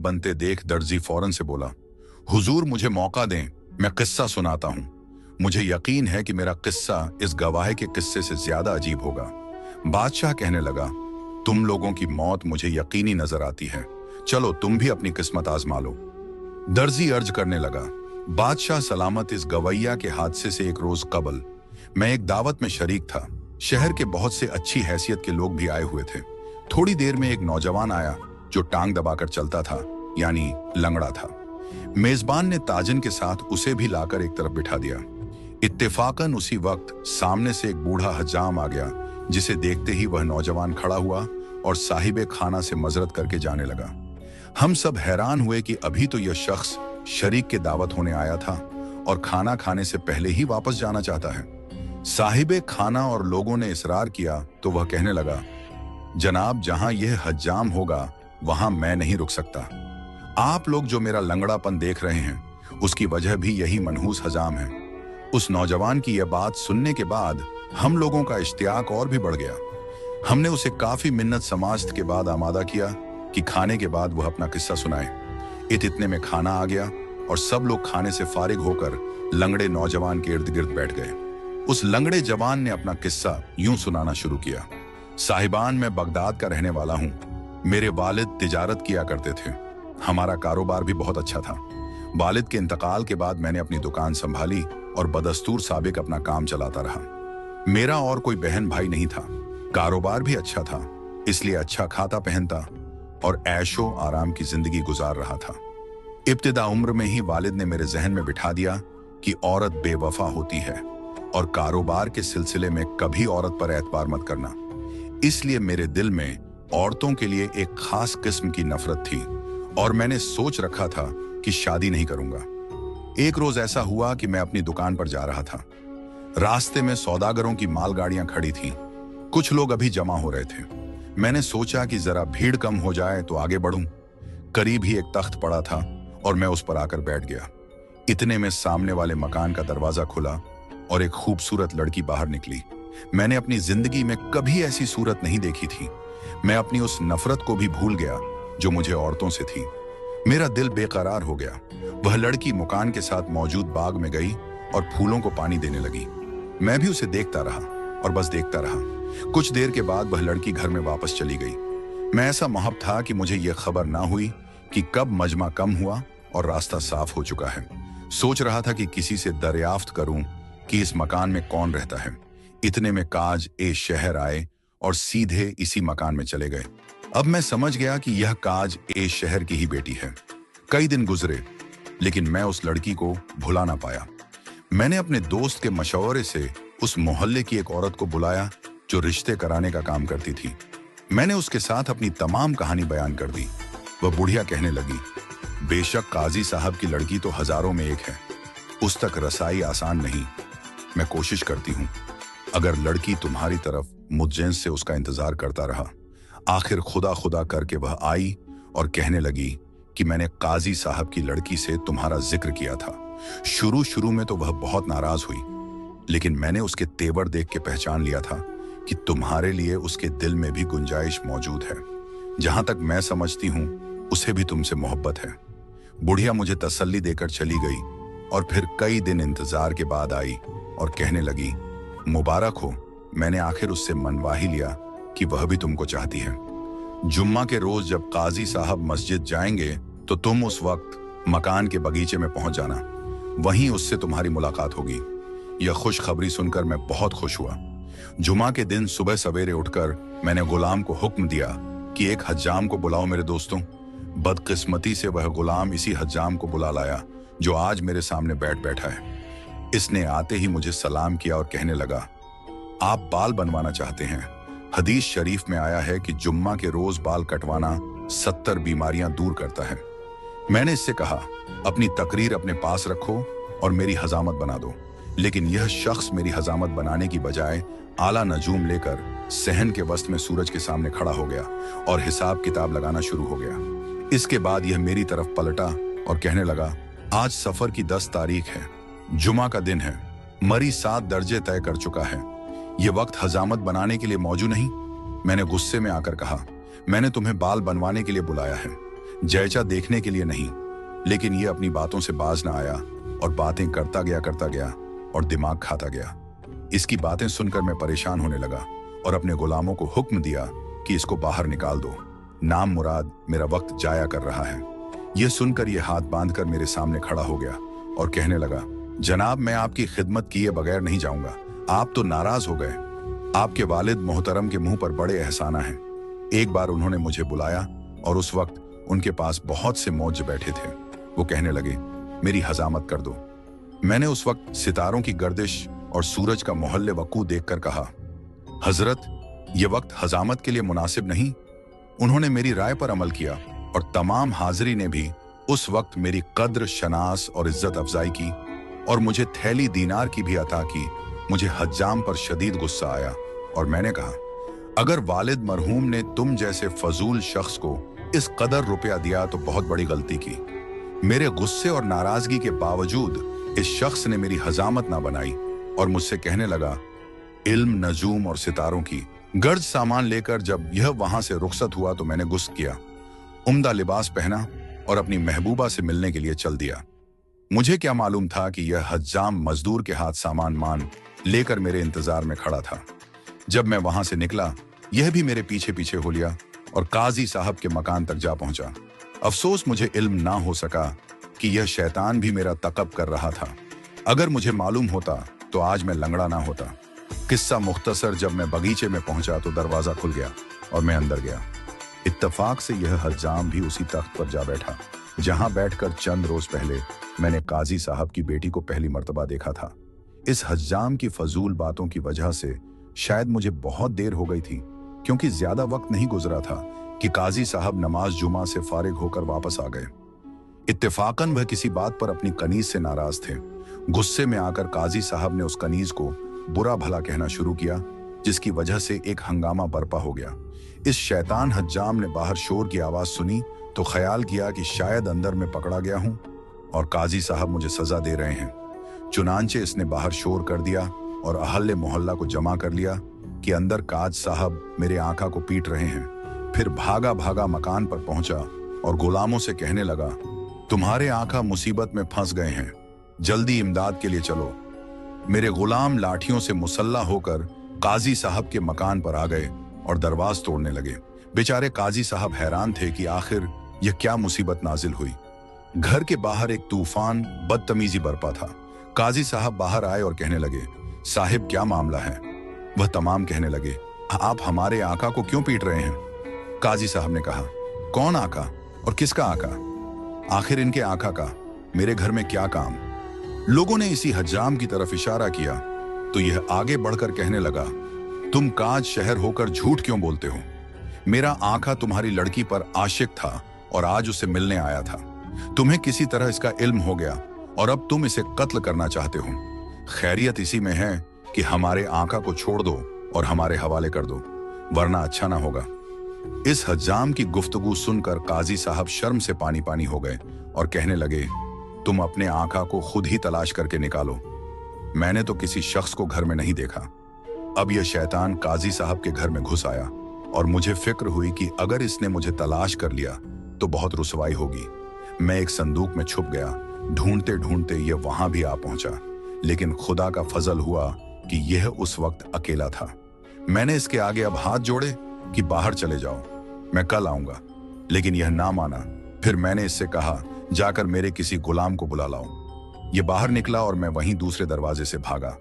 बनते देख दर्जी फौरन से बोला, हुजूर मुझे मौका दें, मैं किस्सा सुनाता हूं। मुझे यकीन है कि मेरा किस्सा इस गवाह के किस्से से ज्यादा अजीब होगा। बादशाह कहने लगा, तुम लोगों की मौत मुझे यकीनी नजर आती है, चलो तुम भी अपनी किस्मत आजमा लो। दर्जी अर्ज करने लगा, बादशाह सलामत, इस गवैया के हादसे से एक रोज कबल मैं एक दावत में शरीक था। शहर के बहुत से अच्छी हैसियत के लोग भी आए हुए थे। थोड़ी देर में एक नौजवान आया जो टांग दबाकर चलता था, यानी लंगड़ा था। मेजबान ने ताजन के साथ उसे भी लाकर एक तरफ बिठा दिया। इत्तेफाकन उसी वक्त सामने से एक बूढ़ा हज्जाम आ गया, जिसे देखते ही वह नौजवान खड़ा हुआ और साहिबे खाना से मजरत करके जाने लगा। हम सब हैरान हुए कि अभी तो यह शख्स शरीक के दावत होने आया था और खाना खाने से पहले ही वापस जाना चाहता है। साहिबे खाना और लोगों ने इसरार किया तो वह कहने लगा, जनाब जहां यह हज्जाम होगा वहां मैं नहीं रुक सकता। आप लोग जो मेरा लंगड़ापन देख रहे हैं उसकी वजह भी यही मनहूस हजाम है। उस नौजवान की यह बात सुनने के बाद हम लोगों का इश्तियाक और भी बढ़ गया। हमने उसे काफी मिन्नत समाजत के बाद आमादा किया कि खाने के बाद वह अपना किस्सा सुनाए। इतने में खाना आ गया और सब लोग खाने से फारिग होकर लंगड़े नौजवान के इर्द गिर्द बैठ गए। उस लंगड़े जवान ने अपना किस्सा यूं सुनाना शुरू किया, साहिबान मैं बगदाद का रहने वाला हूं। मेरे वालिद तिजारत किया करते थे, हमारा कारोबार भी बहुत अच्छा था। वालिद के इंतकाल के बाद मैंने अपनी दुकान संभाली और बदस्तूर साबिक अपना काम चलाता रहा। मेरा और कोई बहन भाई नहीं था। कारोबार भी अच्छा था, इसलिए अच्छा खाता पहनता और ऐशो आराम की जिंदगी गुजार रहा था। इब्तिदा उम्र में ही वालिद ने मेरे जहन में बिठा दिया कि औरत बेवफा होती है और कारोबार के सिलसिले में कभी औरत पर एतबार मत करना। इसलिए मेरे दिल में औरतों के लिए एक खास किस्म की नफरत थी और मैंने सोच रखा था कि शादी नहीं करूंगा। एक रोज ऐसा हुआ कि मैं अपनी दुकान पर जा रहा था। रास्ते में सौदागरों की मालगाड़ियां खड़ी थीं। कुछ लोग अभी जमा हो रहे थे। मैंने सोचा कि जरा भीड़ कम हो जाए तो आगे बढ़ूं। करीब ही एक तख्त पड़ा था और मैं उस पर आकर बैठ गया। इतने में सामने वाले मकान का दरवाजा खुला और एक खूबसूरत लड़की बाहर निकली। मैंने अपनी जिंदगी में कभी ऐसी सूरत नहीं देखी थी। मैं अपनी उस नफरत को भी भूल गया जो मुझे औरतों से थी। मेरा दिल बेकरार हो गया। वह लड़की मकान के साथ मौजूद बाग में गई और फूलों को पानी देने लगी। मैं भी उसे देखता रहा और बस देखता रहा। कुछ देर के बाद वह लड़की घर में वापस चली गई। मैं ऐसा महब था कि मुझे यह खबर ना हुई कि कब मजमा कम हुआ और रास्ता साफ हो चुका है। सोच रहा था कि किसी से दरियाफ्त करूं कि इस मकान में कौन रहता है। इतने में काज ए शहर आए और सीधे इसी मकान में चले गए। अब मैं समझ गया कि यह काज ए शहर की ही बेटी है। कई दिन गुजरे लेकिन मैं उस लड़की को भुला ना पाया। मैंने अपने दोस्त के मशवरे से उस मोहल्ले की एक औरत को बुलाया जो रिश्ते कराने का काम करती थी। मैंने उसके साथ अपनी तमाम कहानी बयान कर दी। वह बुढ़िया कहने लगी, बेशक काजी साहब की लड़की तो हजारों में एक है, उस तक रसाई आसान नहीं। मैं कोशिश करती हूँ। अगर लड़की तुम्हारी तरफ मुझे से उसका इंतजार करता रहा। आखिर खुदा खुदा करके वह आई और कहने लगी कि मैंने काजी साहब की लड़की से तुम्हारा जिक्र किया था। शुरू में तो वह बहुत नाराज हुई, लेकिन मैंने उसके तेवर देख के पहचान लिया था कि तुम्हारे लिए उसके दिल में भी गुंजाइश मौजूद है। जहां तक मैं समझती हूँ उसे भी तुमसे मोहब्बत है। बुढ़िया मुझे तसल्ली देकर चली गई और फिर कई दिन इंतजार के बाद आई और कहने लगी, मुबारक हो, मैंने आखिर उससे मनवा ही लिया कि वह भी तुमको चाहती है। जुम्मा के रोज जब काजी साहब मस्जिद जाएंगे तो तुम उस वक्त मकान के बगीचे में पहुंच जाना, वहीं उससे तुम्हारी मुलाकात होगी। यह खुशखबरी सुनकर मैं बहुत खुश हुआ। जुमा के दिन सुबह सवेरे उठकर मैंने गुलाम को हुक्म दिया कि एक हज्जाम को बुलाओ मेरे दोस्तों। बदकिस्मती से वह गुलाम इसी हज्जाम को बुला लाया जो आज मेरे सामने बैठा है। इसने आते ही मुझे सलाम किया और कहने लगा, आप बाल बनवाना चाहते हैं। हदीस शरीफ में आया है कि जुम्मा के रोज बाल कटवाना 70 बीमारियां दूर करता है। मैंने इससे कहा, अपनी तकरीर अपने पास रखो और मेरी हजामत बना दो। लेकिन यह शख्स मेरी हजामत बनाने की बजाय आला नजूम लेकर सहन के वस्त में सूरज के सामने खड़ा हो गया और हिसाब किताब लगाना शुरू हो गया। इसके बाद यह मेरी तरफ पलटा और कहने लगा, आज सफर की 10 तारीख है, जुमा का दिन है, मरी 7 दर्जे तय कर चुका है। यह वक्त हजामत बनाने के लिए मौजूद नहीं। मैंने गुस्से में आकर कहा, मैंने तुम्हें बाल बनवाने के लिए बुलाया है, जयचा देखने के लिए नहीं, लेकिन ये अपनी बातों से बाज ना आया और बातें करता गया और दिमाग खाता गया। इसकी बातें सुनकर मैं परेशान होने लगा और अपने गुलामों को हुक्म दिया कि इसको बाहर निकाल दो। नाम मुराद मेरा वक्त जाया कर रहा है। यह सुनकर यह हाथ बांधकर मेरे सामने खड़ा हो गया और कहने लगा, जनाब, मैं आपकी खिदमत किए बगैर नहीं जाऊंगा। आप तो नाराज हो गए। आपके वालिद मोहतरम के मुंह पर बड़े एहसाना हैं। एक बार उन्होंने मुझे बुलाया और उस वक्त उनके पास बहुत से मौज बैठे थे। वो कहने लगे, मेरी हजामत कर दो। मैंने उस वक्त सितारों की गर्दिश और सूरज का मोहल्ले वकू देखकर कहा, हजरत, ये वक्त हजामत के लिए मुनासिब नहीं। उन्होंने मेरी राय पर अमल किया और तमाम हाजिरी ने भी उस वक्त मेरी कद्र, शनास और इज्जत अफजाई की और मुझे थैली दीनार की भी अता की। मुझे हज्जाम पर शदीद गुस्सा आया और मैंने कहा, अगर वालिद मरहूम ने तुम जैसे फजूल शख्स को इस कदर रुपया दिया तो बहुत बड़ी गलती की। मेरे गुस्से और नाराजगी के बावजूद इस शख्स ने मेरी हजामत ना बनाई और मुझसे कहने लगा, इल्म, नजूम और सितारों की गर्ज सामान लेकर जब यह वहां से रुखसत हुआ तो मैंने गुस्सा किया, उम्दा लिबास पहना और अपनी महबूबा से मिलने के लिए चल दिया। मुझे क्या मालूम था कि यह हज्जाम मजदूर के हाथ सामान मान लेकर मेरे इंतजार में खड़ा था। जब मैं वहां से निकला, यह भी मेरे पीछे पीछे हो लिया और काजी साहब के मकान तक जा पहुंचा। अफसोस मुझे इल्म ना हो सका कि यह शैतान भी मेरा तकब कर रहा था। अगर मुझे मालूम होता तो आज मैं लंगड़ा ना होता। किस्सा मुख्तसर, जब मैं बगीचे में पहुंचा तो दरवाजा खुल गया और मैं अंदर गया। इत्तफाक से यह हज्जाम भी उसी तख्त पर जा बैठा जहां बैठकर चंद रोज पहले मैंने काजी साहब की बेटी को पहली मर्तबा देखा था। इस हज्जाम की फजूल बातों की वजह से शायद मुझे बहुत देर हो गई थी, क्योंकि ज्यादा वक्त नहीं गुजरा था कि काजी साहब नमाज जुमा से फारिग होकर वापस आ गए। इत्तेफाकन वह किसी बात पर अपनी कनीज से नाराज थे। गुस्से में आकर काजी साहब ने उस कनीज को बुरा भला कहना शुरू किया, जिसकी वजह से एक हंगामा बर्पा हो गया। इस शैतान हज्जाम ने बाहर शोर की आवाज सुनी तो ख्याल किया कि शायद अंदर में पकड़ा गया हूं और काजी साहब मुझे सजा दे रहे हैं। चुनांचे इसने बाहर शोर कर दिया और अहले मोहल्ला को जमा कर लिया कि अंदर काज साहब मेरे आका को पीट रहे हैं। फिर भागा भागा मकान पर पहुंचा और गुलामों से कहने लगा, तुम्हारे आका मुसीबत में फंस गए हैं, जल्दी इमदाद के लिए चलो। मेरे गुलाम लाठियों से मुसल्ला होकर काजी साहब के मकान पर आ गए और दरवाज तोड़ने लगे। बेचारे काजी साहब हैरान थे कि आखिर यह क्या मुसीबत नाजिल हुई। घर के बाहर एक तूफान बदतमीजी बरपा था। काजी साहब बाहर आए और कहने लगे, साहिब, क्या मामला है? वह तमाम कहने लगे, आप हमारे आका को क्यों पीट रहे हैं? काजी साहब ने कहा, कौन आका और किसका आका? आखिर इनके आका का मेरे घर में क्या काम? लोगों ने इसी हज्जाम की तरफ इशारा किया तो यह आगे बढ़कर कहने लगा, तुम काज शहर होकर झूठ क्यों बोलते हो? मेरा आका तुम्हारी लड़की पर आशिक था और आज उसे मिलने आया था। तुम्हें किसी तरह इसका इल्म हो गया और अब तुम इसे कत्ल करना चाहते हो। खैरियत इसी में है कि हमारे आका को छोड़ दो और हमारे हवाले कर दो, वरना अच्छा ना होगा। इस हज्जाम की गुफ्तगू सुनकर काजी साहब शर्म से पानी पानी हो गए और कहने लगे, तुम अपने आका को खुद ही तलाश करके निकालो। मैंने तो किसी शख्स को घर में नहीं देखा। अब यह शैतान काजी साहब के घर में घुस आया और मुझे फिक्र हुई कि अगर इसने मुझे तलाश कर लिया तो बहुत रुसवाई होगी। मैं एक संदूक में छुप गया। ढूंढते ढूंढते यह वहां भी आ पहुंचा, लेकिन खुदा का फजल हुआ कि यह उस वक्त अकेला था। मैंने इसके आगे अब हाथ जोड़े कि बाहर चले जाओ, मैं कल आऊंगा, लेकिन यह ना माना। फिर मैंने इससे कहा, जाकर मेरे किसी गुलाम को बुला लाओ। यह बाहर निकला और मैं वहीं दूसरे दरवाजे से भागा।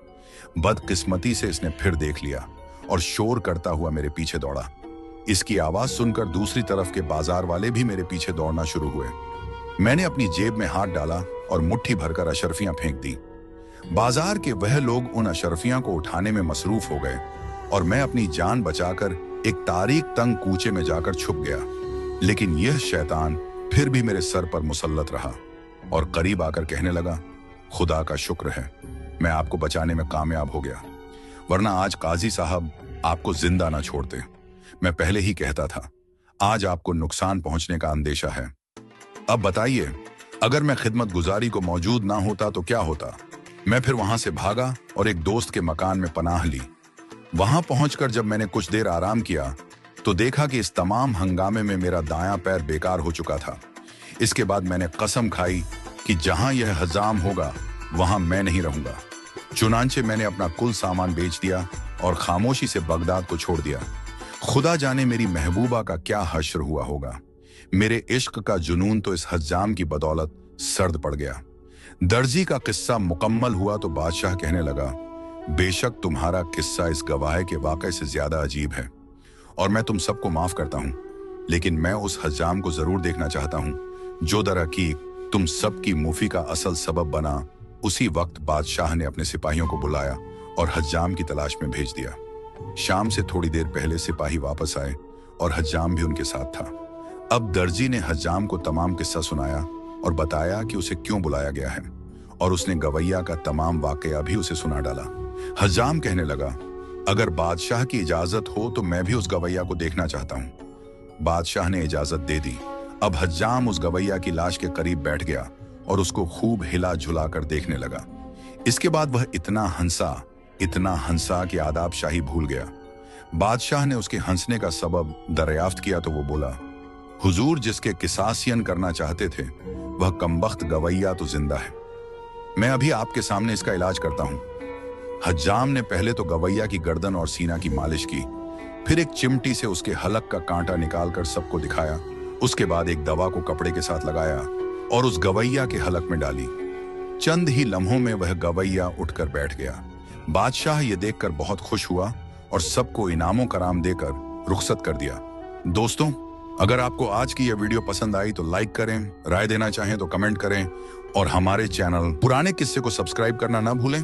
बदकिस्मती से इसने फिर देख लिया और शोर करता हुआ मेरे पीछे दौड़ा। इसकी आवाज सुनकर दूसरी तरफ के बाजार वाले भी मेरे पीछे दौड़ना शुरू हुए। मैंने अपनी जेब में हाथ डाला और मुट्ठी भरकर अशरफियां फेंक दी। बाजार के वह लोग उन अशरफियां को उठाने में मसरूफ हो गए और मैं अपनी जान बचाकर एक तारीक तंग कूचे में जाकर छुप गया। लेकिन यह शैतान फिर भी मेरे सर पर मुसल्लत रहा और करीब आकर कहने लगा, खुदा का शुक्र है मैं आपको बचाने में कामयाब हो गया, वरना आज काजी साहब आपको जिंदा ना छोड़ते। मैं पहले ही कहता था, आज आपको नुकसान पहुंचने का अंदेशा है। अब बताइए, अगर मैं खिदमत गुजारी को मौजूद ना होता तो क्या होता? मैं फिर वहां से भागा और एक दोस्त के मकान में पनाह ली। वहां पहुंचकर जब मैंने कुछ देर आराम किया तो देखा कि इस तमाम हंगामे में मेरा दायां पैर बेकार हो चुका था। इसके बाद मैंने कसम खाई कि जहां यह हजाम होगा वहां मैं नहीं रहूंगा। चुनांचे मैंने अपना कुल सामान बेच दिया और खामोशी से बगदाद को छोड़ दिया। खुदा जाने मेरी महबूबा का क्या हश्र हुआ होगा। मेरे इश्क का जुनून तो इस हज्जाम की बदौलत सर्द पड़ गया। दर्जी का किस्सा मुकम्मल हुआ तो बादशाह कहने लगा, बेशक तुम्हारा किस्सा इस गवाह के वाकये से ज्यादा अजीब है और मैं तुम सबको माफ करता हूं, लेकिन मैं उस हज्जाम को जरूर देखना चाहता हूं जो दरहकीक तुम सबकी मुफी का असल सबब बना। उसी वक्त बादशाह ने अपने सिपाहियों को बुलाया और हज्जाम की तलाश में भेज दिया। शाम से थोड़ी देर पहले सिपाही वापस आए और हज्जाम भी उनके साथ था। अब दर्जी ने हज्जाम को तमाम किस्सा सुनाया और बताया कि उसे क्यों बुलाया गया है, और उसने गवैया का तमाम वाकया भी उसे सुना डाला। हज्जाम कहने लगा, अगर बादशाह की इजाजत हो तो मैं भी उस गवैया को देखना चाहता हूं। बादशाह ने इजाजत दे दी। अब हज्जाम उस गवैया की लाश के करीब बैठ गया और उसको खूब हिला झुला कर देखने लगा। इसके बाद वह इतना हंसा कि आदाब शाही भूल गया। बादशाह ने उसके हंसने का सबब दरियाफ्त किया तो वो बोला, हुजूर जिसके किसासियन करना चाहते थे वह कमबख्त गवैया तो जिंदा है। मैं अभी आपके सामने इसका इलाज करता हूं। हज्जाम ने पहले तो गवैया की गर्दन और सीना की मालिश की, फिर एक चिमटी से उसके हलक का कांटा निकालकर सबको दिखाया। उसके बाद एक दवा को कपड़े के साथ लगाया और उस गवैया के हलक में डाली। चंद ही लम्हों में वह गवैया उठकर बैठ गया। बादशाह ये देखकर बहुत खुश हुआ और सबको इनामों कराम देकर रुखसत कर दिया। दोस्तों, अगर आपको आज की यह वीडियो पसंद आई तो लाइक करें, राय देना चाहें तो कमेंट करें और हमारे चैनल पुराने किस्से को सब्सक्राइब करना ना भूलें।